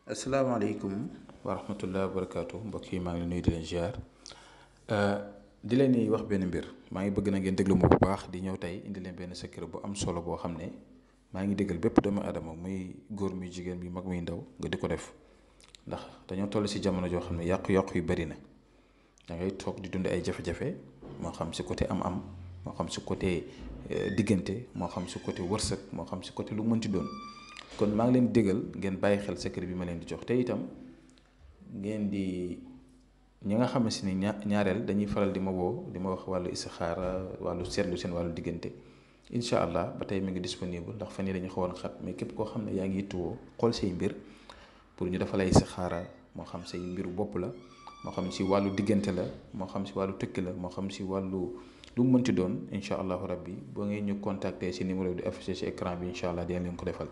asalaamaaleykum wa rahmatulah wa barakaatu mbokk yi maa ngi leen nuyu di leen ziar di leen di wax benn mbir maa ngi bëgg na ngeen déglu ma bu baax di ñëw tey indi leen benn secret bu am solo boo xam ne maa ngi déggal bépp doomu aadama muy góor muy jigéen muy mag muy ndaw nga di ko def ndax dañoo toll si jamono joo xam ne yàqu-yàqu yu bari na da ngay toog di dund ay jafe-jafe moo xam si côté am-am moo xam si côté diggante moo xam si côté wërsëg moo xam si côté lu mënti doon. kon maa ngi leen di déggal ngeen bàyyi xel secret bi ma leen di jox te itam ngeen di ñi nga xam si ni ñaareel dañuy faral di ma woo di ma wax wàllu istixaara wàllu seetlu seen wàllu diggante incha allah ba tey mi ngi disponible ndax fan yii dañu xawoon xat mais képp koo xam ne yaa ngi yittewoo xool say mbir pour ñu dafa lay istixaara moo xam say mbiru bopp la moo xam si wàllu diggante la moo xam si wàllu tukki la moo xam si wàllu lu mu mënti doon incha allahu rabbi boo ngeen ñu contacter si numéro di affiché si écran bi incha allah dinañ leen ko defal.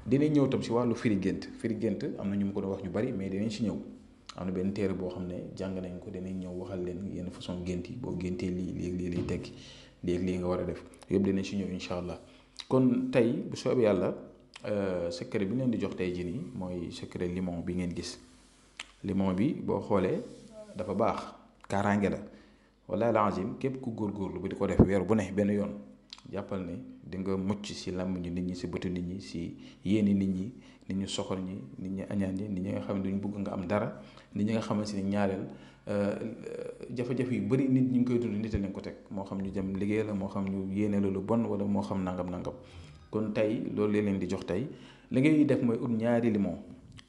dinañ ñëw tam si wàllu firi gént am na ñu mu ko doon wax ñu bari mais dinañ si ñëw am na benn téere boo xam ne jàng nañ ko dinañ ñëw waxal leen yenn façon gént yi boo géntee lii léegi lay tekki léegi lii nga war a def yëpp dinañ si ñëw incha allah. kon tey bu soobee yàlla secret bi leen di jox tey jii nii mooy secret limon bi ngeen gis limon bi boo xoolee dafa baax kaaraange la wallaahi lazim képp ku góorgóorlu bi di ko def weer bu ne benn yoon. jàppal ne di nga mucc si làmmiñu nit ñi si bëtu nit ñi si yéeni nit ñu soxor ñi nit ñi añaan ñi nit ñi nga xam ne duñ bëgg nga am dara nit ñi nga xamante ni ñaareel jafe-jafe yu bëri nit ñi ngi koy dund nit a leen ko teg moo xam ñu dem liggéey la moo xam ñu yéene la lu bon wala moo xam nangam kon tey loolu leen di jox tey li ngay def mooy ut ñaari limon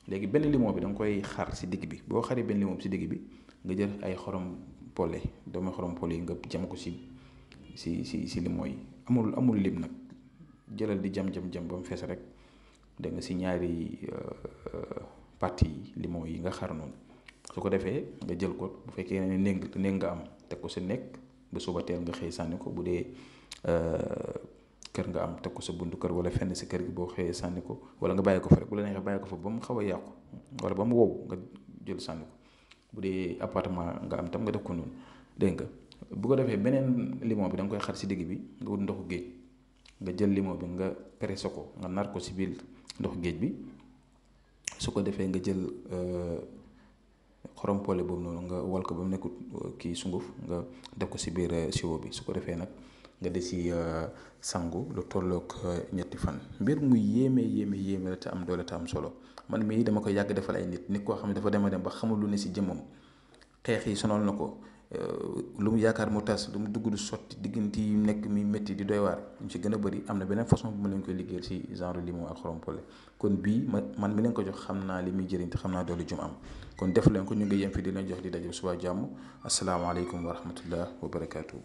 léegi benn limon bi da nga koy xar si digg bi boo xaree benn limon bi si digg bi nga jël ay xorom pole doomu xorom pole yi nga jam ko si limon yi amul lim nag jëlal di jam ba mu fees rek da nga si ñaari parti yi limon yi nga xar noonu su ko defee nga jël ko bu fekkee ne néeg nga am teg ko sa nekk ba suba teel nga xëy sànni ko bu dee kër nga am teg ko sa buntu kër wala fenn si kër gi boo xëyee sànni ko wala nga bàyyi ko fa rek bu la neexee bàyyi ko fa ba mu xaw a yàqu wala ba mu wow nga jël sànni ko bu dee appartement nga am tam nga def ko noonu dégg nga. bu ko defee beneen limon bi da nga koy xar si digg bi nga wut ndoxu géej nga jël limon bi nga pressé ko nga nar ko si biir ndoxu géej bi su ko defee nga jël xorom pole boobu noonu nga wal ko ba mu nekkut kii sunguf nga def ko si biir siwo bi su ko defee nag nga de si sangu lu tolloog ñetti fan mbir mu yéeme la te am doole te am solo man mii dama ko yàgg defal ay nit koo xam ne dafa dem ba xamul lu ne si jëmmam xeex yi sonal na ko. lu mu yaakaar mu tas lu mu dugg du sotti diggante yi nekk mi métti di doy waar ñu ci gën a bëri am na beneen façon bu ma leen koy liggéeyal ci genre limon ak xorom pole kon bii man mi leen ko jox xam naa li muy jëriñ te xam naa doole jum am kon def leen ko ñu ngi yem fi di leen jox di daje suba jàmm asalaamaaleykum wa rahmatullah wa barakaatu.